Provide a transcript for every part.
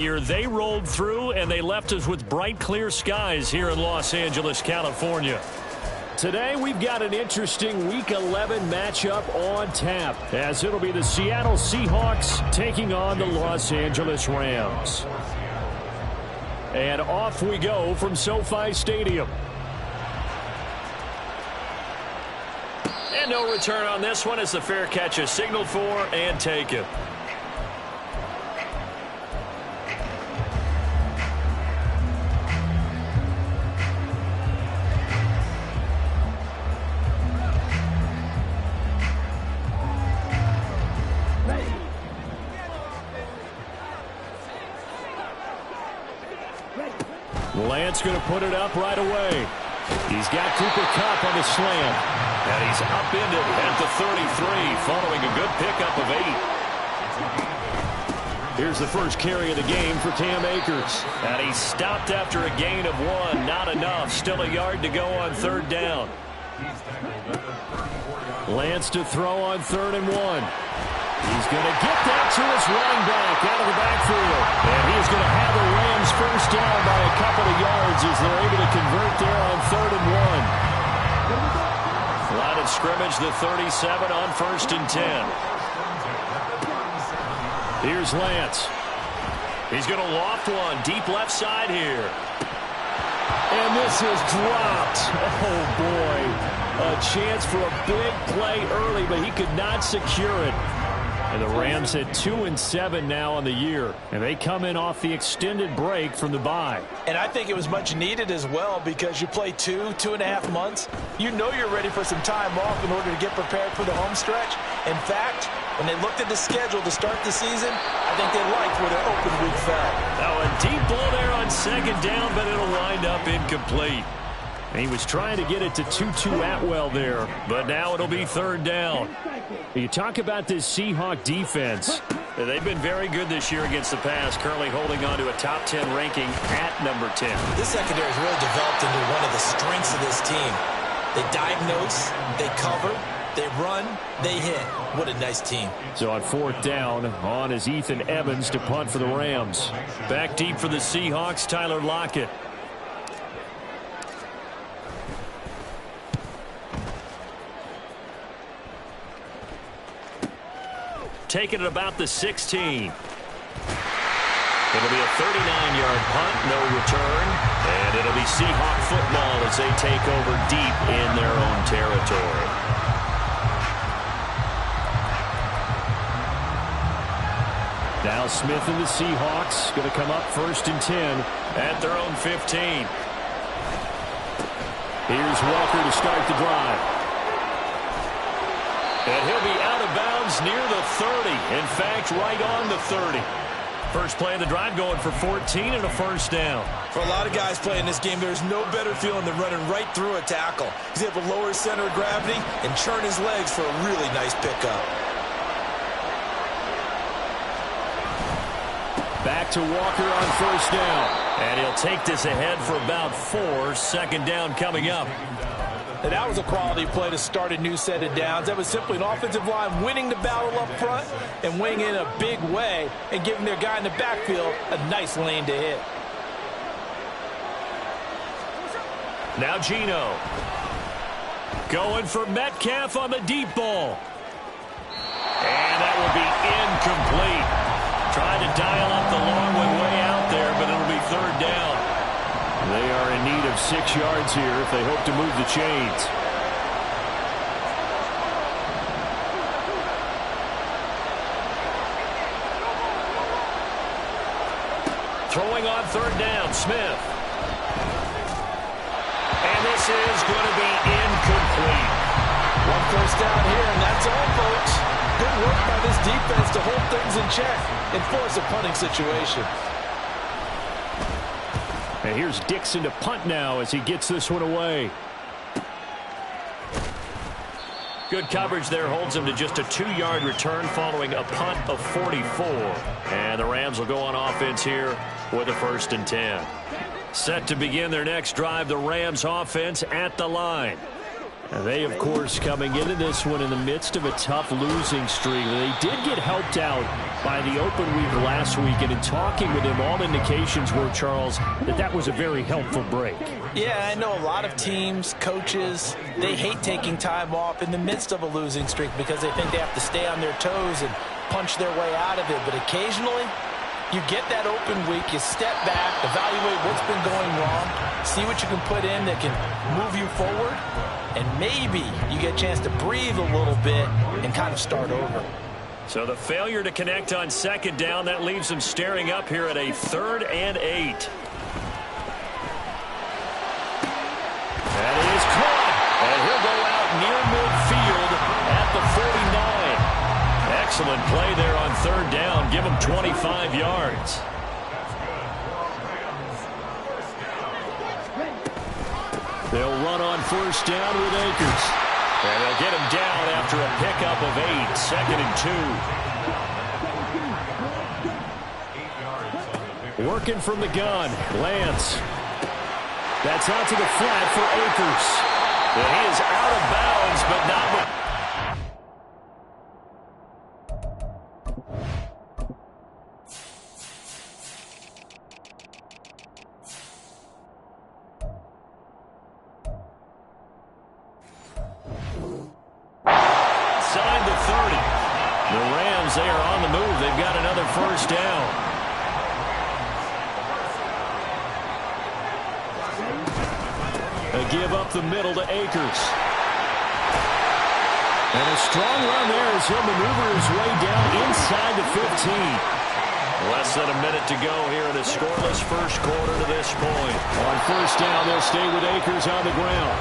They rolled through, and they left us with bright, clear skies here in Los Angeles, California. Today, we've got an interesting Week 11 matchup on tap, as it'll be the Seattle Seahawks taking on the Los Angeles Rams. And off we go from SoFi Stadium. And no return on this one as the fair catch is signaled for and taken. Lance going to put it up right away. He's got Cooper Kupp on the slant. And he's upended at the 33 following a good pickup of 8. Here's the first carry of the game for Cam Akers. And he stopped after a gain of 1. Not enough. Still a yard to go on 3rd down. Lance to throw on 3rd and 1. He's going to get that to his running back out of the backfield. And he is going to have the Rams first down by a couple of yards as they're able to convert there on 3rd and 1. Line of scrimmage, the 37 on 1st and 10. Here's Lance. He's going to loft one deep left side here. And this is dropped. Oh, boy. A chance for a big play early, but he could not secure it. And the Rams at 2-7 now on the year. And they come in off the extended break from the bye. And I think it was much needed as well because you play 2.5 months. You know you're ready for some time off in order to get prepared for the home stretch. In fact, when they looked at the schedule to start the season, I think they liked where their open week fell. Now a deep ball there on 2nd down, but it'll wind up incomplete. And he was trying to get it to Tutu Atwell there, but now it'll be 3rd down. You talk about this Seahawk defense. They've been very good this year against the pass, currently holding on to a top 10 ranking at number 10. This secondary has really developed into one of the strengths of this team. They diagnose, they cover, they run, they hit. What a nice team. So on 4th down, on is Ethan Evans to punt for the Rams. Back deep for the Seahawks, Tyler Lockett. Taking it about the 16. It'll be a 39-yard punt, no return. And it'll be Seahawk football as they take over deep in their own territory. Now Smith and the Seahawks going to come up 1st and 10 at their own 15. Here's Walker to start the drive. And he'll be out of bounds near the 30. In fact, right on the 30. First play of the drive going for 14 and a 1st down. For a lot of guys playing this game, there's no better feeling than running right through a tackle. He's able to lower his center of gravity and churn his legs for a really nice pickup. Back to Walker on 1st down. And he'll take this ahead for about 4. 2nd down coming up. And that was a quality play to start a new set of downs. That was simply an offensive line winning the battle up front and winning in a big way and giving their guy in the backfield a nice lane to hit. Now Geno. Going for Metcalf on the deep ball. And that will be incomplete. Trying to dial up the long one way out there, but it'll be 3rd down. They are in need of 6 yards here if they hope to move the chains. Throwing on 3rd down, Smith. And this is going to be incomplete. 1 first down here, and that's all, folks. Good work by this defense to hold things in check and force a punting situation. And here's Dixon to punt now as he gets this one away. Good coverage there, holds him to just a 2-yard return following a punt of 44. And the Rams will go on offense here with a 1st and 10. Set to begin their next drive, the Rams offense at the line. And they, of course, coming into this one in the midst of a tough losing streak. They did get helped out by the open week last week, and in talking with him, all indications were, Charles, that was a very helpful break. Yeah, I know a lot of teams, coaches, they hate taking time off in the midst of a losing streak because they think they have to stay on their toes and punch their way out of it. But occasionally, you get that open week, you step back, evaluate what's been going wrong, see what you can put in that can move you forward, and maybe you get a chance to breathe a little bit and kind of start over. So the failure to connect on second down, that leaves them staring up here at a 3rd and 8. That is caught, and he'll go out near midfield at the 49. Excellent play there on 3rd down. Give him 25 yards. They'll run on 1st down with Akers. And they'll get him down after a pickup of 8. 2nd and 2. Working from the gun. Lance. That's out to the flat for Akers. And he is out of bounds, but not... Inside the 30. The Rams, they are on the move. They've got another 1st down. A give up the middle to Akers. And a strong run there as he'll maneuver his way down inside the 15. Less than a minute to go here in a scoreless first quarter to this point. On 1st down, they'll stay with Akers on the ground.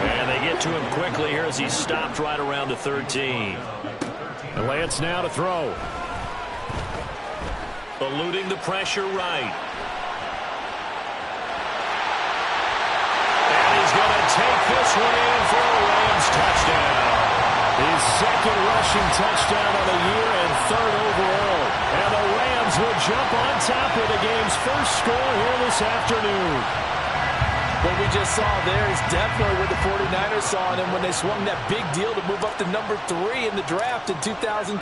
And they get to him quickly here as he's stopped right around the 13. And Lance now to throw. Eluding the pressure right. And he's going to take this one in for a Rams touchdown. His 2nd rushing touchdown of the year and 3rd overall. And the Rams will jump on top of the game's first score here this afternoon. What we just saw there is definitely what the 49ers saw in him when they swung that big deal to move up to number 3 in the draft in 2021.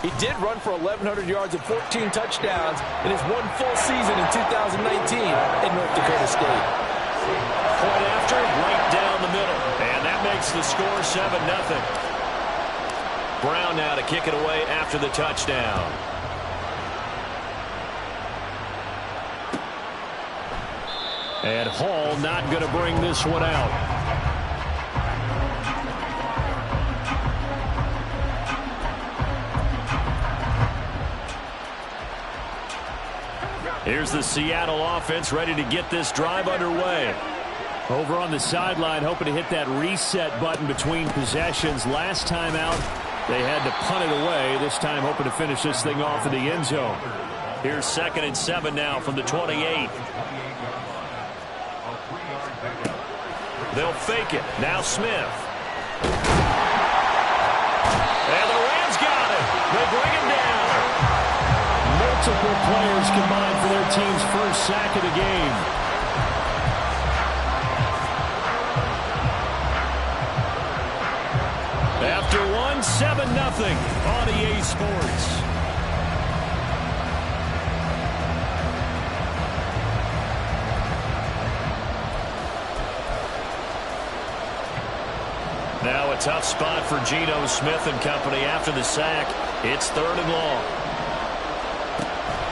He did run for 1,100 yards and 14 touchdowns in his one full season in 2019 in North Dakota State. Point after, right down the middle. And that makes the score 7-0. Brown now to kick it away after the touchdown. And Hall not going to bring this one out. Here's the Seattle offense ready to get this drive underway. Over on the sideline, hoping to hit that reset button between possessions. Last time out, they had to punt it away. This time hoping to finish this thing off in the end zone. Here's 2nd and 7 now from the 28. They'll fake it. Now Smith. And the Rams got him. They bring him down. Multiple players combined for their team's first sack of the game. After one, 7-0 on EA Sports. Now a tough spot for Geno Smith and company after the sack. It's 3rd and long.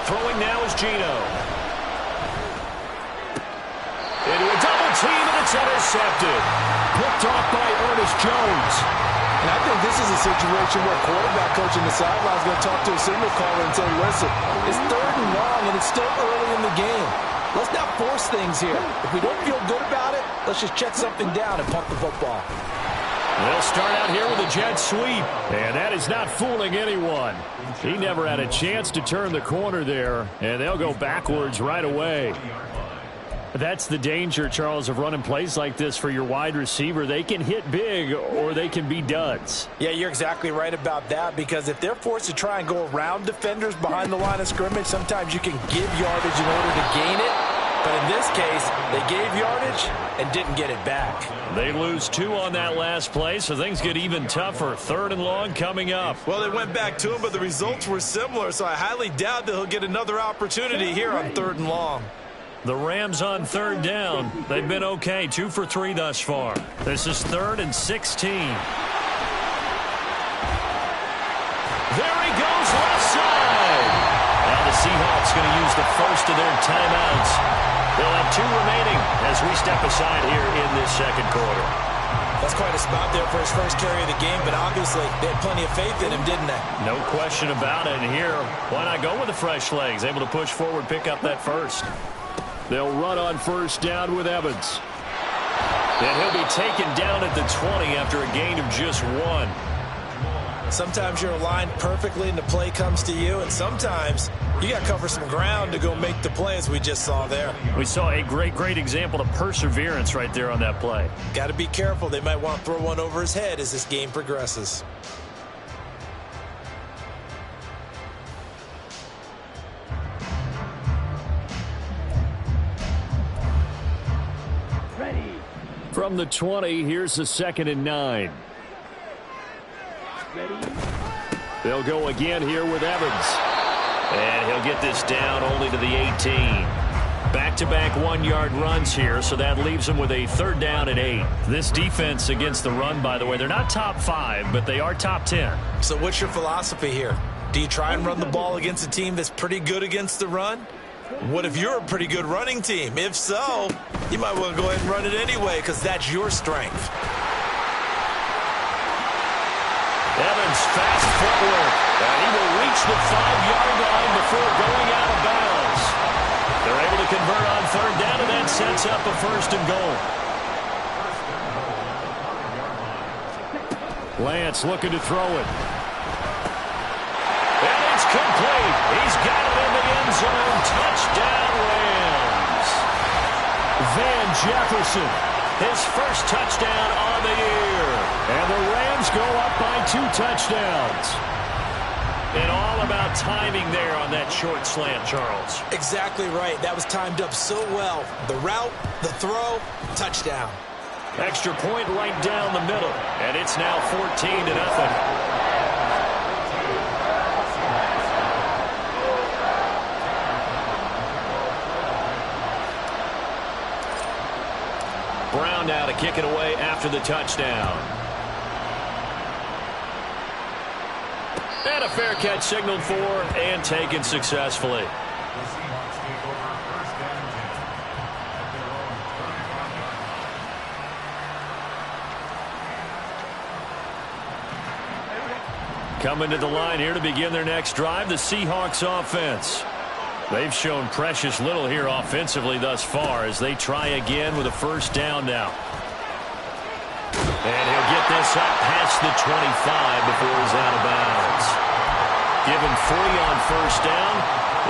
Throwing now is Geno. Into a double team, and it's intercepted. Picked off by Ernest Jones. And I think this is a situation where quarterback coach in the sideline is going to talk to a signal caller and say, listen, it's 3rd and long, and it's still early in the game. Let's not force things here. If we don't feel good about it, let's just check something down and punt the football. They'll start out here with a jet sweep, and that is not fooling anyone. He never had a chance to turn the corner there, and they'll go backwards right away. That's the danger, Charles, of running plays like this for your wide receiver. They can hit big or they can be duds. Yeah, you're exactly right about that, because if they're forced to try and go around defenders behind the line of scrimmage, sometimes you can give yardage in order to gain it. But in this case, they gave yardage and didn't get it back. They lose 2 on that last play, so things get even tougher. 3rd and long coming up. Well, they went back to him, but the results were similar, so I highly doubt that he'll get another opportunity here on 3rd and long. The Rams on 3rd down. They've been okay, 2 for 3 thus far. This is 3rd and 16. There he goes, left side. Now the Seahawks going to use the first of their timeouts. They'll have 2 remaining as we step aside here in this second quarter. That's quite a spot there for his first carry of the game, but obviously they had plenty of faith in him, didn't they? No question about it. And here, why not go with the fresh legs? Able to push forward, pick up that first. They'll run on 1st down with Evans. And he'll be taken down at the 20 after a gain of just 1. Sometimes you're aligned perfectly and the play comes to you, and sometimes you got to cover some ground to go make the play, as we just saw there. We saw a great example of perseverance right there on that play. Got to be careful. They might want to throw one over his head as this game progresses. From the 20, here's the 2nd and 9. They'll go again here with Evans. And he'll get this down only to the 18. Back-to-back 1-yard runs here, so that leaves him with a 3rd down and 8. This defense against the run, by the way, they're not top 5, but they are top 10. So what's your philosophy here? Do you try and run the ball against a team that's pretty good against the run? What if you're a pretty good running team? If so, you might want to go ahead and run it anyway because that's your strength. Evans, fast footwork, and he will reach the 5-yard line before going out of bounds. They're able to convert on 3rd down, and that sets up a 1st and goal. Lance looking to throw it. And it's complete. He's got it in the end zone. Touchdown, Rams. Van Jefferson, his first touchdown on the year. And the Rams go up by 2 touchdowns. And all about timing there on that short slant, Charles. Exactly right. That was timed up so well. The route, the throw, touchdown. Extra point right down the middle. And it's now 14-0. Brown now to kick it away after the touchdown. And a fair catch signaled for and taken successfully. Coming to the line here to begin their next drive, the Seahawks offense. They've shown precious little here offensively thus far as they try again with a 1st down now. And he'll get this up past the 25 before he's out of bounds. Give him 3 on 1st down.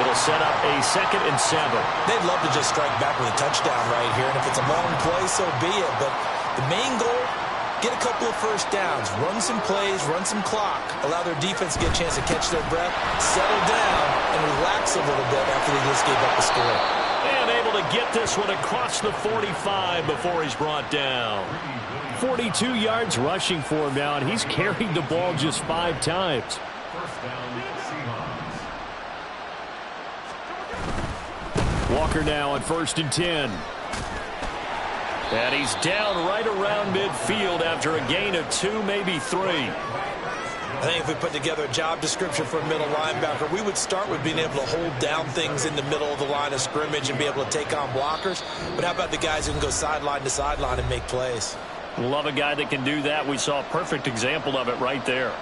It'll set up a 2nd and 7. They'd love to just strike back with a touchdown right here, and if it's a long play, so be it. But the main goal, get a couple of 1st downs, run some plays, run some clock, allow their defense to get a chance to catch their breath, settle down, and relax a little bit after they just gave up a score. And able to get this one across the 45 before he's brought down. 42 yards rushing for him now, and he's carried the ball just 5 times. Walker now on 1st and 10. And he's down right around midfield after a gain of 2, maybe 3. I think if we put together a job description for a middle linebacker, we would start with being able to hold down things in the middle of the line of scrimmage and be able to take on blockers. But how about the guys who can go sideline to sideline and make plays? Love a guy that can do that. We saw a perfect example of it right there.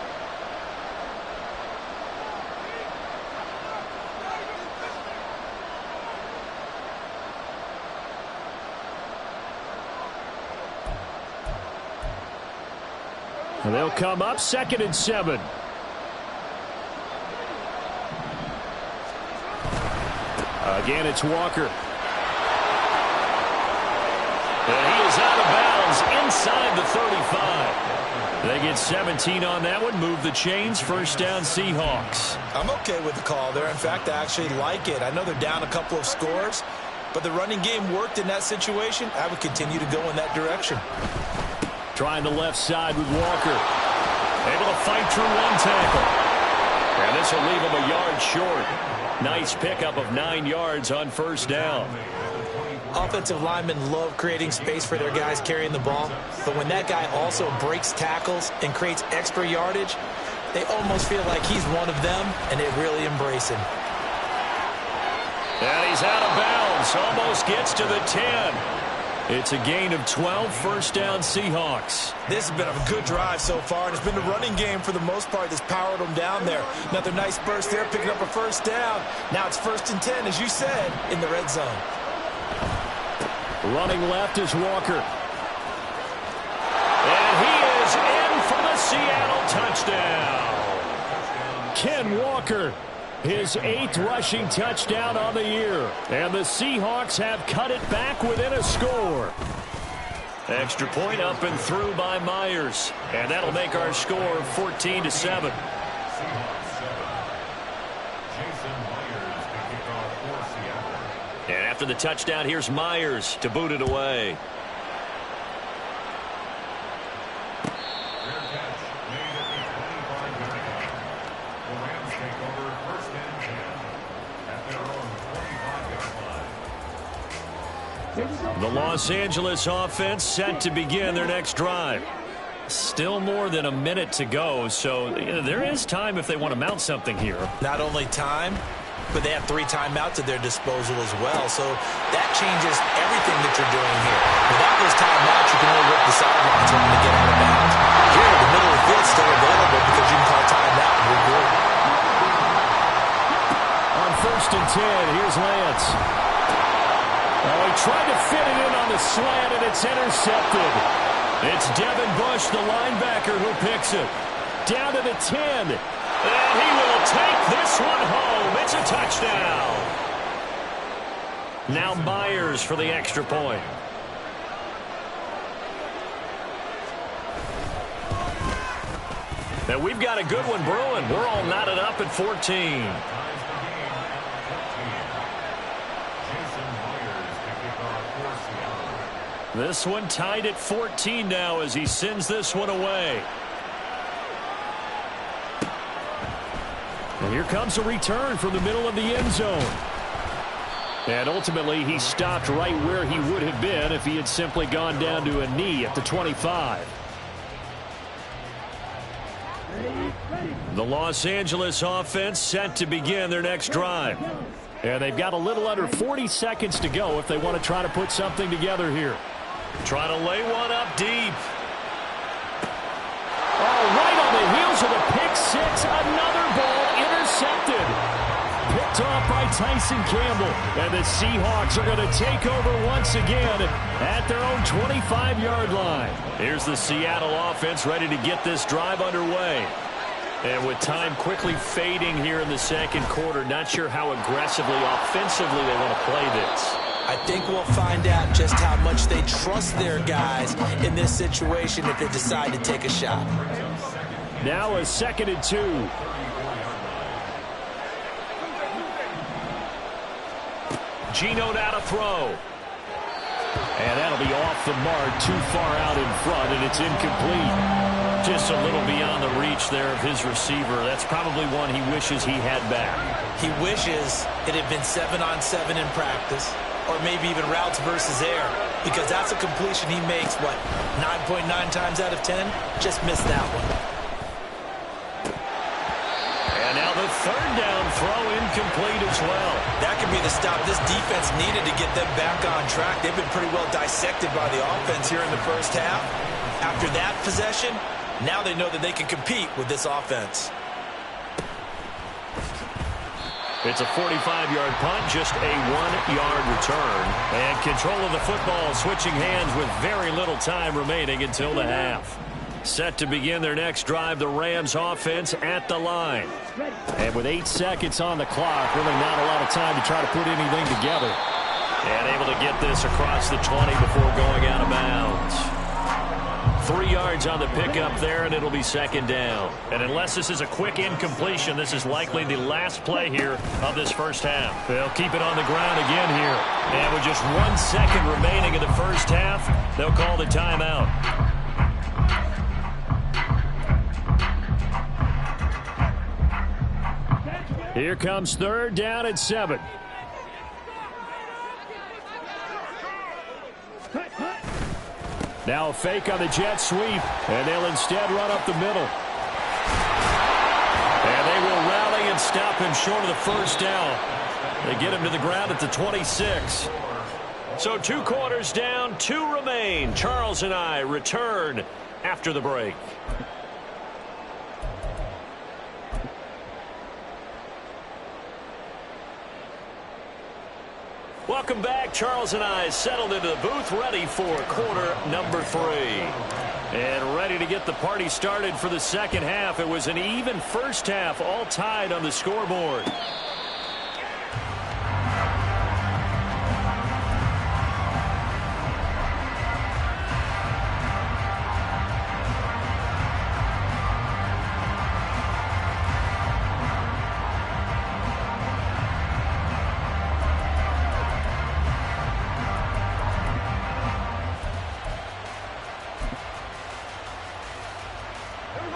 And they'll come up 2nd and 7. Again, it's Walker. And he is out of bounds inside the 35. They get 17 on that one. Move the chains. 1st down, Seahawks. I'm okay with the call there. In fact, I actually like it. I know they're down a couple of scores, but the running game worked in that situation. I would continue to go in that direction. Trying the left side with Walker. Able to fight through one tackle. And this will leave him a yard short. Nice pickup of 9 yards on first down. Offensive linemen love creating space for their guys carrying the ball, but when that guy also breaks tackles and creates extra yardage, they almost feel like he's one of them, and they really embrace him. And he's out of bounds. Almost gets to the 10. It's a gain of 12, first down Seahawks. This has been a good drive so far, and it's been the running game for the most part that's powered them down there. Another nice burst there, picking up a first down. Now it's 1st and 10, as you said, in the red zone. Running left is Walker. And he is in for the Seattle touchdown. Ken Walker, his 8th rushing touchdown on the year. And the Seahawks have cut it back within a score. Extra point up and through by Myers. And that'll make our score 14-7. And after the touchdown, here's Myers to boot it away. The Los Angeles offense set to begin their next drive. Still more than a minute to go, so there is time if they want to mount something here. Not only time, but they have 3 timeouts at their disposal as well, so that changes everything that you're doing here. Without those timeouts, you can only work the sidelines when they get out of bounds. Here, the middle of the field is still available because you can call timeout and regroup. On 1st and 10, here's Lance. Oh, he tried to fit it in on the slant, and it's intercepted. It's Devin Bush, the linebacker, who picks it. Down to the 10. And he will take this one home. It's a touchdown. Now Myers for the extra point. Now we've got a good one brewing. We're all knotted up at 14. This one tied at 14 now as he sends this one away. And here comes a return from the middle of the end zone. And ultimately, he stopped right where he would have been if he had simply gone down to a knee at the 25. The Los Angeles offense set to begin their next drive. And they've got a little under 40 seconds to go if they want to try to put something together here. Trying to lay one up deep. Oh, right on the heels of a pick six. Another ball intercepted. Picked off by Tyson Campbell. And the Seahawks are going to take over once again at their own 25-yard line. Here's the Seattle offense ready to get this drive underway. And with time quickly fading here in the second quarter, not sure how aggressively, offensively they want to play this. I think we'll find out just how much they trust their guys in this situation if they decide to take a shot. Now a 2nd and 2. Geno now to throw. And that'll be off the mark, too far out in front, and it's incomplete. Just a little beyond the reach there of his receiver. That's probably one he wishes he had back. He wishes it had been 7-on-7 in practice, or maybe even routes versus air, because that's a completion he makes, what, 9.9 times out of 10? Just missed that one. And now the 3rd down throw incomplete as well. That could be the stop this defense needed to get them back on track. They've been pretty well dissected by the offense here in the first half. After that possession, now they know that they can compete with this offense. It's a 45-yard punt, just a 1-yard return. And control of the football switching hands with very little time remaining until the half. Set to begin their next drive, the Rams offense at the line. And with 8 seconds on the clock, really not a lot of time to try to put anything together. And able to get this across the 20 before going out of bounds. 3 yards on the pickup there, and it'll be second down. And unless this is a quick incompletion, this is likely the last play here of this first half. They'll keep it on the ground again here. And with just 1 second remaining in the first half, they'll call the timeout. Here comes third down and 7. Now a fake on the jet sweep, and they'll instead run up the middle. And they will rally and stop him short of the first down. They get him to the ground at the 26. So 2 quarters down, 2 remain. Charles and I return after the break. Welcome back. Charles and I settled into the booth, ready for quarter number 3. And ready to get the party started for the second half. It was an even first half, all tied on the scoreboard.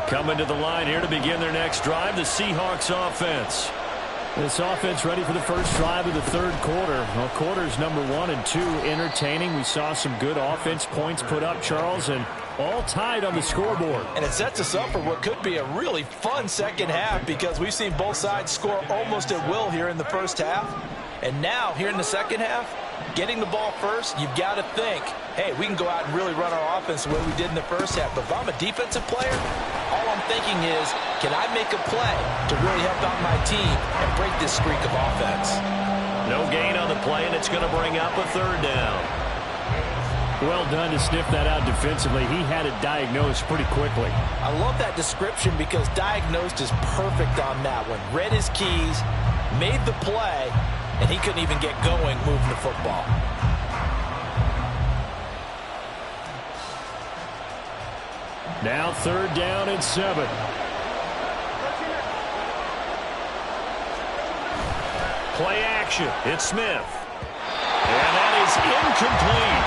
Coming to the line here to begin their next drive, the Seahawks offense. This offense ready for the first drive of the third quarter. Well, quarters number 1 and 2 entertaining. We saw some good offense points put up, Charles, and all tied on the scoreboard. And it sets us up for what could be a really fun second half because we've seen both sides score almost at will here in the first half. And now, here in the second half, getting the ball first, you've got to think, hey, we can go out and really run our offense the way we did in the first half. But if I'm a defensive player, all I'm thinking is, can I make a play to really help out my team and break this streak of offense? No gain on the play, and it's going to bring up a third down. Well done to sniff that out defensively. He had it diagnosed pretty quickly. I love that description because diagnosed is perfect on that one. Read his keys, made the play, and he couldn't even get going moving the football. Now third down and 7. Play action. It's Smith. And that is incomplete.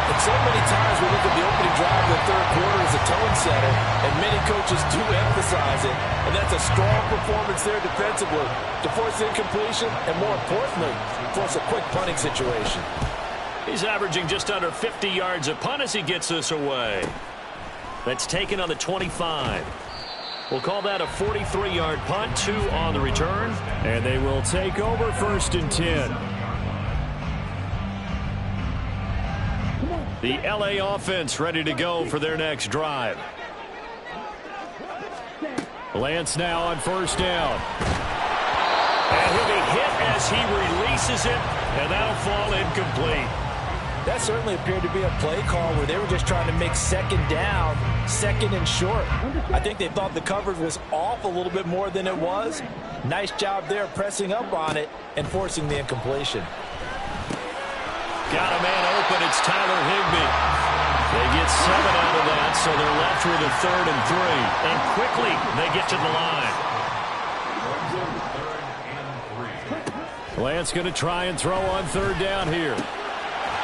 And so many times we look at the opening drive of the third quarter as a tone setter, and many coaches do emphasize it. And that's a strong performance there defensively to force incompletion and, more importantly, force a quick punting situation. He's averaging just under 50 yards a punt as he gets this away. That's taken on the 25. We'll call that a 43-yard punt, 2 on the return, and they will take over first and 10. The LA offense ready to go for their next drive. Lance now on first down. And he'll be hit as he releases it, and that'll fall incomplete. That certainly appeared to be a play call where they were just trying to make second down, second and short. I think they thought the coverage was off a little bit more than it was. Nice job there pressing up on it and forcing the incompletion. Got a man open. It's Tyler Higbee. They get 7 out of that, so they're left with a 3rd and 3. And quickly, they get to the line. Lance going to try and throw on third down here.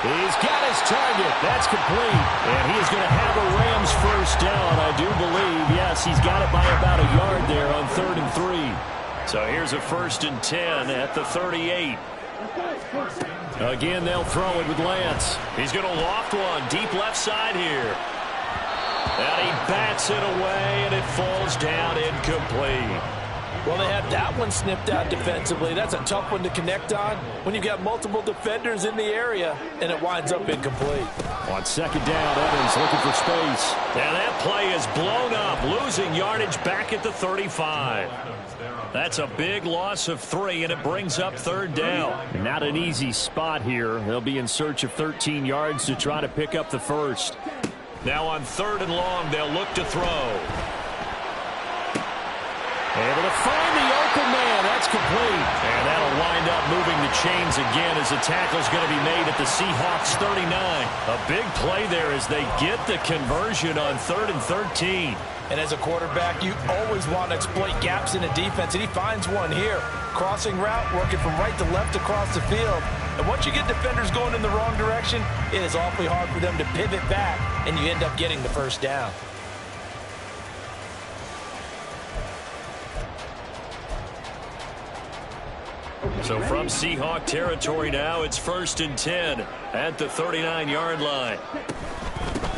He's got his target. That's complete. And he is going to have a Rams first down, I do believe. Yes, he's got it by about a yard there on 3rd and 3. So here's a 1st and 10 at the 38. Again, they'll throw it with Lance. He's going to loft one deep left side here. And he bats it away, and it falls down incomplete. Well, they had that one snipped out defensively. That's a tough one to connect on when you've got multiple defenders in the area, and it winds up incomplete. On second down, Evans looking for space. And that play is blown up, losing yardage back at the 35. That's a big loss of 3, and it brings up third down. Not an easy spot here. They'll be in search of 13 yards to try to pick up the first. Now on 3rd and long, they'll look to throw. Able to find the open man. That's complete. And that'll wind up moving the chains again as the tackle's going to be made at the Seahawks 39. A big play there as they get the conversion on 3rd and 13. And as a quarterback, you always want to exploit gaps in the defense, and he finds one here. Crossing route, working from right to left across the field. And once you get defenders going in the wrong direction, it is awfully hard for them to pivot back, and you end up getting the first down. So from Seahawk territory now, it's 1st and 10 at the 39-yard line.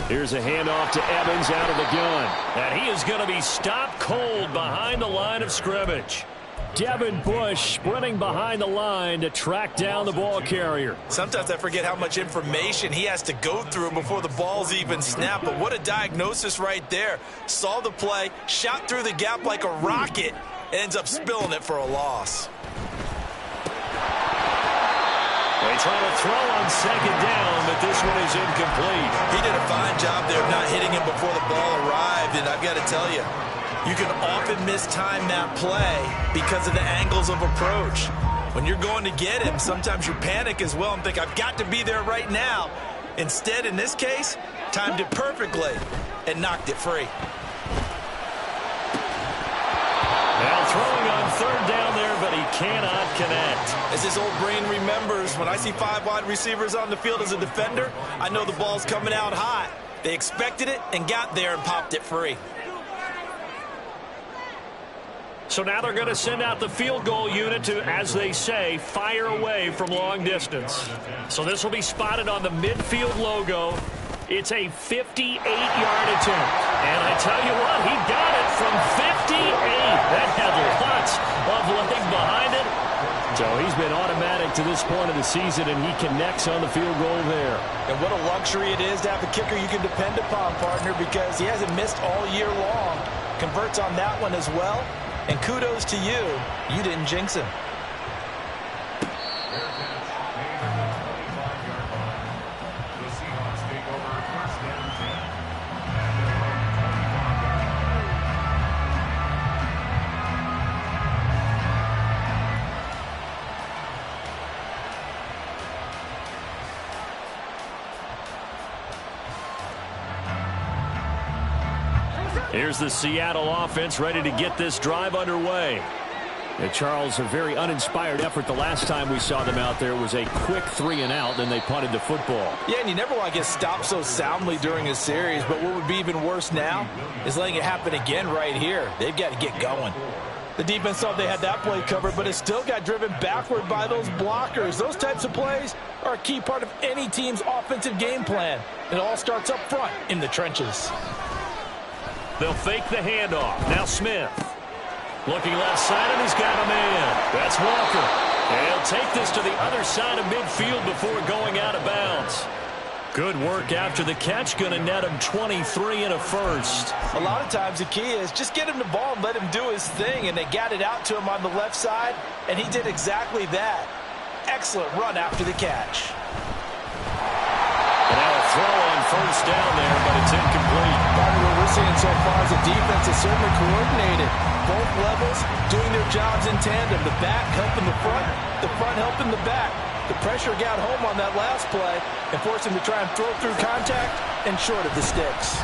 Here's a handoff to Evans out of the gun. And he is going to be stopped cold behind the line of scrimmage. Devin Bush sprinting behind the line to track down the ball carrier. Sometimes I forget how much information he has to go through before the ball's even snapped. But what a diagnosis right there. Saw the play, shot through the gap like a rocket, and ends up spilling it for a loss. They try to throw on 2nd down, but this one is incomplete. He did a fine job there of not hitting him before the ball arrived, and I've got to tell you, you can often mistime that play because of the angles of approach. When you're going to get him, sometimes you panic as well and think, I've got to be there right now. Instead, in this case, timed it perfectly and knocked it free. Now throwing on 3rd down there, but he cannot connect. As his old brain remembers, when I see 5 wide receivers on the field as a defender, I know the ball's coming out hot. They expected it and got there and popped it free. So now they're going to send out the field goal unit to, as they say, fire away from long distance. So this will be spotted on the midfield logo. It's a 58-yard attempt. And I tell you what, he got it from 58. That had lots of leg behind it. So he's been automatic to this point of the season, and he connects on the field goal there. And what a luxury it is to have a kicker you can depend upon, partner, because he hasn't missed all year long. Converts on that one as well. And kudos to you. You didn't jinx him. Here's the Seattle offense ready to get this drive underway. And Charles, a very uninspired effort the last time we saw them out there was a quick 3-and-out, then they punted the football. Yeah, and you never want to get stopped so soundly during a series, but what would be even worse now is letting it happen again right here. They've got to get going. The defense thought they had that play covered, but it still got driven backward by those blockers. Those types of plays are a key part of any team's offensive game plan. It all starts up front in the trenches. They'll fake the handoff. Now Smith. Looking left side, and he's got a man. That's Walker. And he'll take this to the other side of midfield before going out of bounds. Good work after the catch. Going to net him 23 and a first. A lot of times the key is just get him the ball and let him do his thing. And they got it out to him on the left side, and he did exactly that. Excellent run after the catch. And now a throw on first down there, but it's incomplete. What we're seeing so far is the defense is certainly coordinated. Both levels doing their jobs in tandem. The back helping the front helping the back. The pressure got home on that last play and forced him to try and throw through contact and short of the sticks.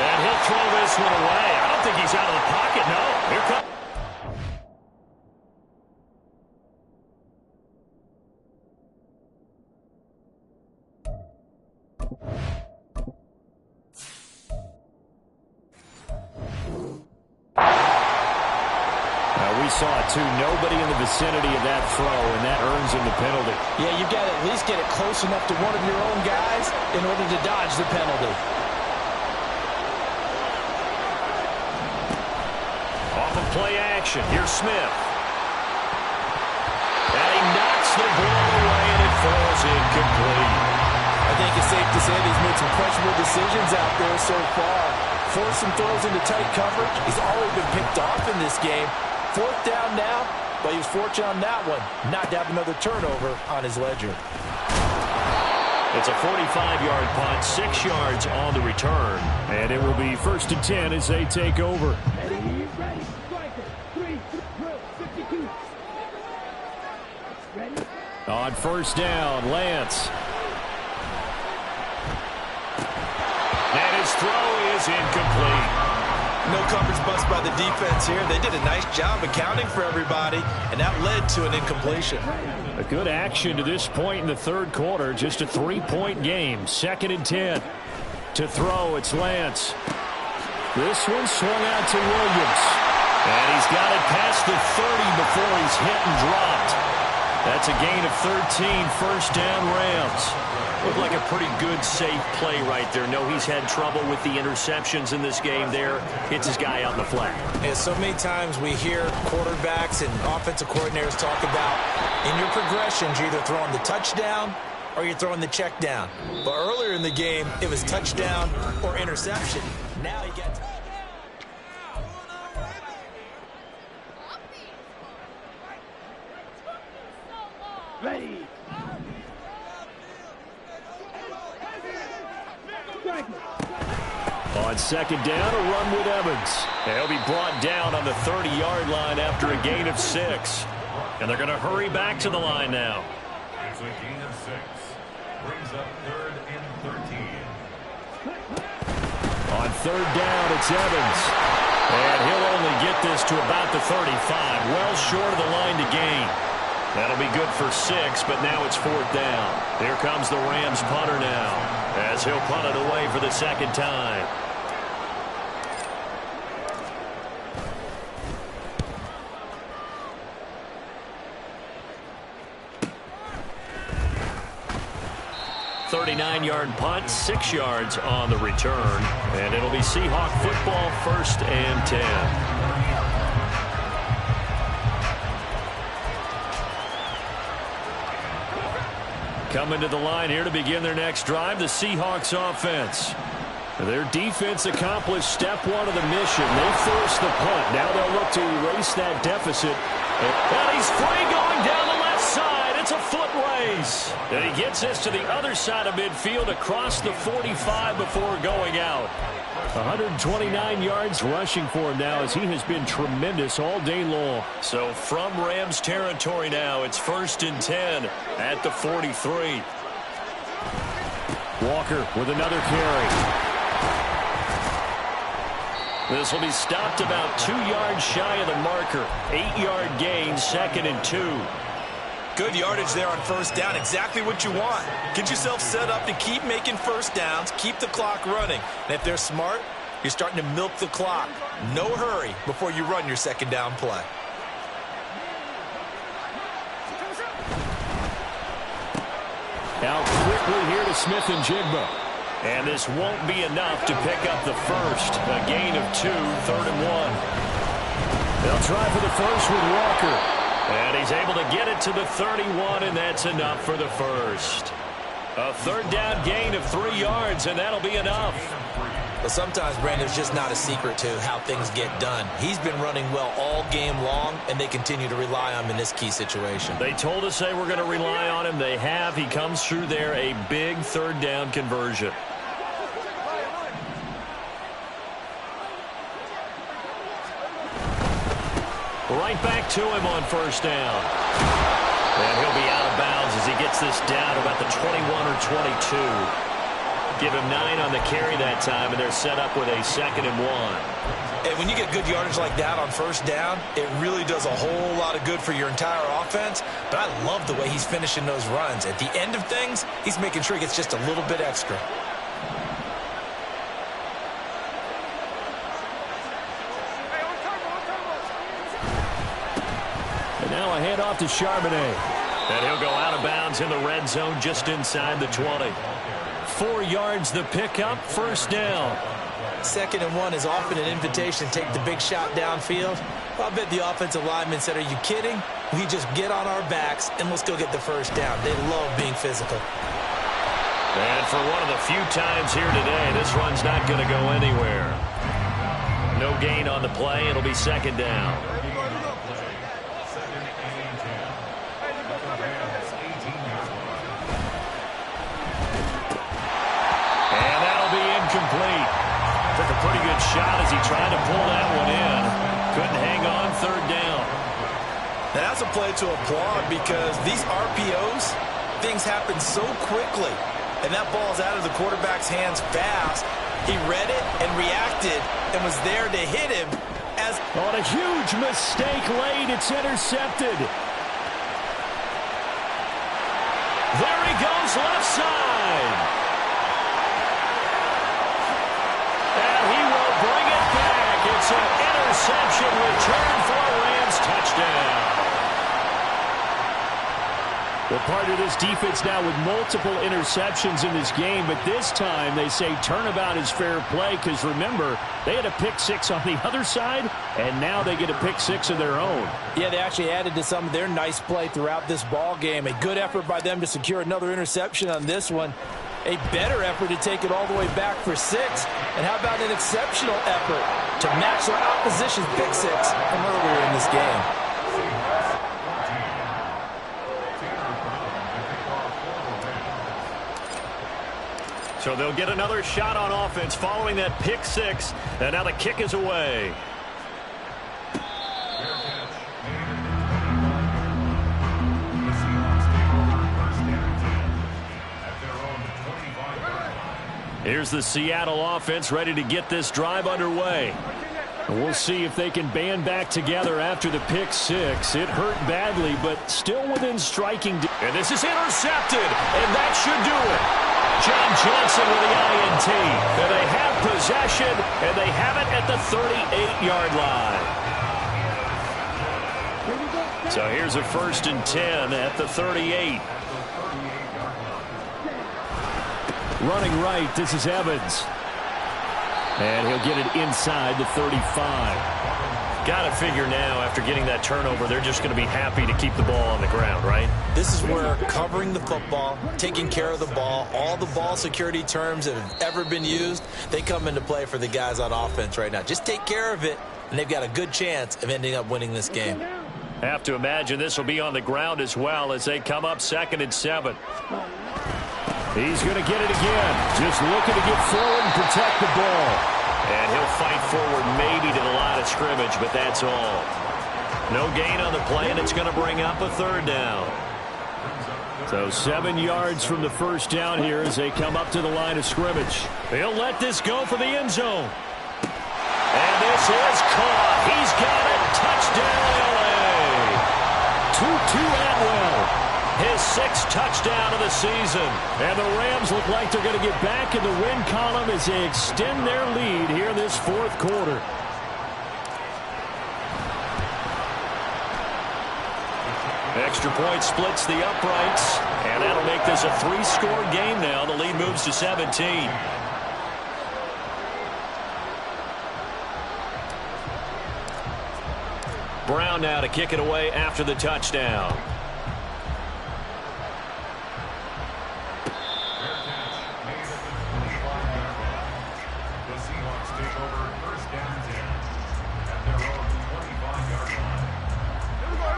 And he'll throw this one away. I don't think he's out of the pocket, no. Here comes. We saw it too. Nobody in the vicinity of that throw, and that earns him the penalty. Yeah, you've got to at least get it close enough to one of your own guys in order to dodge the penalty. Off of play action. Here's Smith. And he knocks the ball away, and it falls incomplete. I think it's safe to say that he's made some questionable decisions out there so far. Forced some throws into tight coverage. He's already been picked off in this game. 4th down now, but he was fortunate on that one not to have another turnover on his ledger. It's a 45-yard punt, 6 yards on the return, and it will be 1st and 10 as they take over. Ready, striker, 3, 2, 1. On first down, Lance. And his throw is incomplete. No coverage bust by the defense here. They did a nice job accounting for everybody, and that led to an incompletion. A good action to this point in the third quarter. Just a 3-point game. 2nd and 10. To throw, it's Lance. This one swung out to Williams. And he's got it past the 30 before he's hit and dropped. That's a gain of 13. First down, Rams. Looked like a pretty good, safe play right there. No, he's had trouble with the interceptions in this game there. Hits his guy out in the flat. And so many times we hear quarterbacks and offensive coordinators talk about in your progressions, you're either throwing the touchdown or you're throwing the check down. But earlier in the game, it was touchdown or interception. Now he gets... Ready. On second down, a run with Evans. And he'll be brought down on the 30-yard line after a gain of 6. And they're going to hurry back to the line now. It's a gain of 6. Brings up 3rd and 13. On third down, it's Evans. And he'll only get this to about the 35. Well short of the line to gain. That'll be good for 6, but now it's 4th down. Here comes the Rams punter now, as he'll punt it away for the 2nd time. .39-yard punt, 6 yards on the return, and it'll be Seahawk football, 1st and 10. Coming to the line here to begin their next drive, the Seahawks offense. Their defense accomplished step 1 of the mission. They forced the punt. Now they'll look to erase that deficit. And he's free going down the left side. It's a foot race. And he gets this to the other side of midfield across the 45 before going out. 129 yards rushing for him now, as he has been tremendous all day long. So from Rams territory now, it's 1st and 10 at the 43. Walker with another carry. This will be stopped about 2 yards shy of the marker. 8-yard gain, 2nd and 2. Good yardage there on first down. Exactly what you want. Get yourself set up to keep making first downs, keep the clock running. And if they're smart, you're starting to milk the clock. No hurry before you run your 2nd down play. Now quickly here to Smith and Jigba. And this won't be enough to pick up the first. A gain of 2, 3rd and 1. They'll try for the first with Walker. And he's able to get it to the 31, and that's enough for the first. A 3rd down gain of 3 yards, and that'll be enough. But sometimes, Brandon, it's just not a secret to how things get done. He's been running well all game long, and they continue to rely on him in this key situation. They told us they were going to rely on him. They have. He comes through there, a big 3rd down conversion. Right back to him on first down. And he'll be out of bounds as he gets this down about the 21 or 22. Give him 9 on the carry that time, and they're set up with a 2nd and 1. And when you get good yardage like that on first down, it really does a whole lot of good for your entire offense. But I love the way he's finishing those runs. At the end of things, he's making sure he gets just a little bit extra. And now a handoff to Charbonnet. And he'll go out of bounds in the red zone just inside the 20. 4 yards the pickup, first down. 2nd and 1 is often an invitation to take the big shot downfield. Well, I bet the offensive lineman said, are you kidding? We just get on our backs and let's go get the first down. They love being physical. And for one of the few times here today, this run's not going to go anywhere. No gain on the play. It'll be 2nd down. Complete. Took a pretty good shot as he tried to pull that one in. Couldn't hang on 3rd down. Now, that's a play to applaud because these RPOs, things happen so quickly. And that ball's out of the quarterback's hands fast. He read it and reacted and was there to hit him. As on a huge mistake late, it's intercepted. There he goes, left side. And he will bring it back. It's an interception return for a Rams touchdown. Well, part of this defense now with multiple interceptions in this game, but this time they say turnabout is fair play because, remember, they had a pick six on the other side, and now they get a pick six of their own. Yeah, they actually added to some of their nice play throughout this ball game. A good effort by them to secure another interception on this one. A better effort to take it all the way back for 6. And how about an exceptional effort to match their opposition's pick six from earlier in this game? So they'll get another shot on offense following that pick six. And now the kick is away. Here's the Seattle offense ready to get this drive underway. And we'll see if they can band back together after the pick six. It hurt badly, but still within striking. And this is intercepted, and that should do it. John Johnson with the INT. And they have possession, and they have it at the 38-yard line. So here's a 1st and 10 at the 38. Running right, this is Evans. And he'll get it inside the 35. Got to figure now, after getting that turnover, they're just going to be happy to keep the ball on the ground, right? This is where covering the football, taking care of the ball, all the ball security terms that have ever been used, they come into play for the guys on offense right now. Just take care of it, and they've got a good chance of ending up winning this game. Have to imagine this will be on the ground as well as they come up 2nd and 7. He's going to get it again. Just looking to get forward and protect the ball. And he'll fight forward maybe to the line of scrimmage, but that's all. No gain on the play, and it's going to bring up a 3rd down. So 7 yards from the 1st down here as they come up to the line of scrimmage. He'll let this go for the end zone. And this is caught. He's got it. Touchdown, LA. 2-2 Atwell. His 6th touchdown of the season. And the Rams look like they're going to get back in the win column as they extend their lead here in this 4th quarter. Extra point splits the uprights. And that'll make this a 3-score game now. The lead moves to 17. Brown now to kick it away after the touchdown.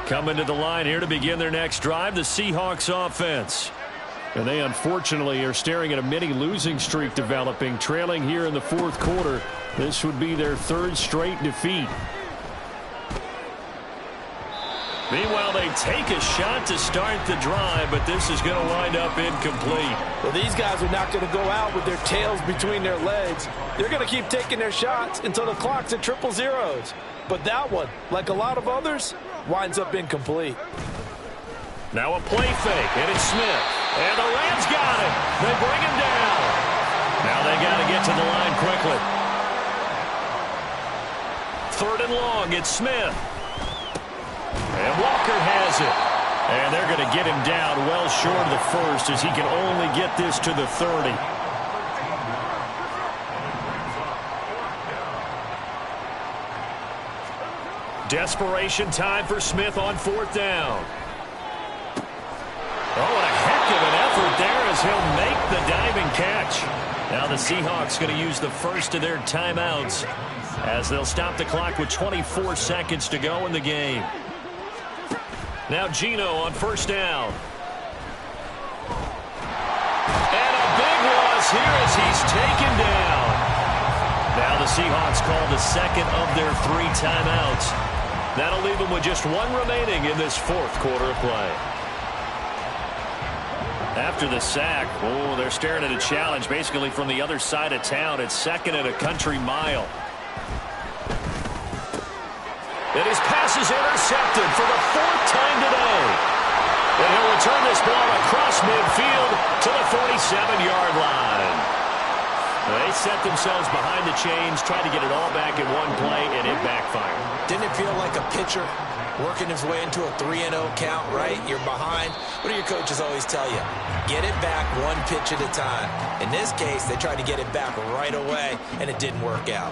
Coming to the line here to begin their next drive, the Seahawks offense. And they unfortunately are staring at a mini losing streak developing, trailing here in the 4th quarter. This would be their 3rd straight defeat. Meanwhile, they take a shot to start the drive, but this is going to wind up incomplete. Well, these guys are not going to go out with their tails between their legs. They're going to keep taking their shots until the clock's at 000. But that one, like a lot of others, winds up incomplete. Now a play fake, and it's Smith. And the Rams got him. They bring him down. Now they got to get to the line quickly. 3rd and long, it's Smith. And Walker has it. And they're going to get him down well short of the 1st as he can only get this to the 30. Desperation time for Smith on 4th down. Oh, what a heck of an effort there as he'll make the diving catch. Now the Seahawks going to use the 1st of their timeouts as they'll stop the clock with 24 seconds to go in the game. Now Geno on 1st down. And a big loss here as he's taken down. Now the Seahawks call the 2nd of their 3 timeouts. That'll leave them with just one remaining in this fourth quarter of play. After the sack, they're staring at a challenge basically from the other side of town. It's second and a country mile. And his pass is intercepted for the fourth time today. And he'll return this ball across midfield to the 47-yard line. They set themselves behind the chains, tried to get it all back in one play, and it backfired. Didn't it feel like a pitcher working his way into a 3-0 count, right? You're behind. What do your coaches always tell you? Get it back one pitch at a time. In this case, they tried to get it back right away, and it didn't work out.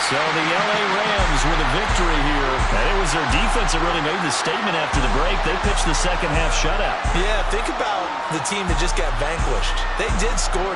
So the L.A. Rams with a victory here. And it was their defense that really made the statement after the break. They pitched the second half shutout. Yeah, think about the team that just got vanquished. They did score